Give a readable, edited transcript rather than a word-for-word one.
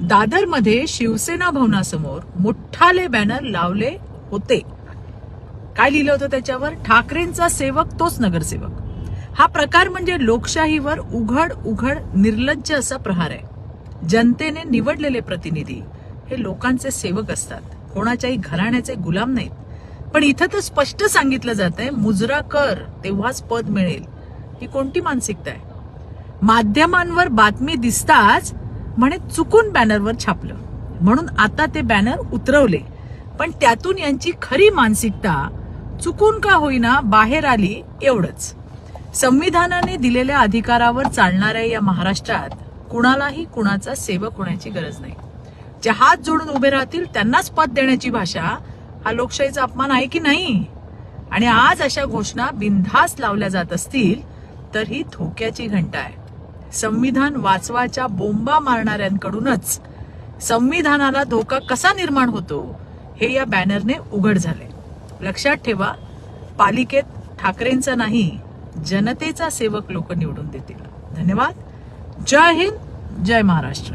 दादरमध्ये शिवसेना भवनासमोर मोठाले बॅनर लावले होते. काय लिहिलं होतं त्याच्यावर? ठाकरेंचा सेवक तोच नगरसेवक. हा प्रकार म्हणजे लोकशाहीवर उघड उघड निर्लज्ज असा प्रहार आहे. जनतेने निवडलेले प्रतिनिधी हे लोकांचे सेवक असतात, कोणाच्याही घराण्याचे गुलाम नाहीत. पण इथं तर स्पष्ट सांगितलं जातंय मुजरा कर तेव्हाच पद मिळेल. ही कोणती मानसिकता आहे? माध्यमांवर बातमी दिसताच म्हणे चुकून बॅनरवर छापलं म्हणून आता ते बॅनर उतरवले. पण त्यातून यांची खरी मानसिकता चुकून का होईना बाहेर आली एवढंच. संविधानाने दिलेल्या अधिकारावर चालणाऱ्या या महाराष्ट्रात कुणालाही कुणाचा सेवक होण्याची गरज नाही. जे हात जोडून उभे राहतील त्यांनाच पद देण्याची भाषा हा लोकशाहीचा अपमान आहे की नाही? आणि आज अशा घोषणा बिनधास्त लावल्या जात असतील तर ही धोक्याची घंटा आहे. संविधान वाचवाच्या बोंबा मारणाऱ्यांकडूनच संविधानाला धोका कसा निर्माण होतो हे या बॅनरने उघड झाले. लक्षात ठेवा, पालिकेत ठाकरेंचा नाही जनतेचा सेवक लोक निवडून देतील. धन्यवाद. जय हिंद, जय महाराष्ट्र.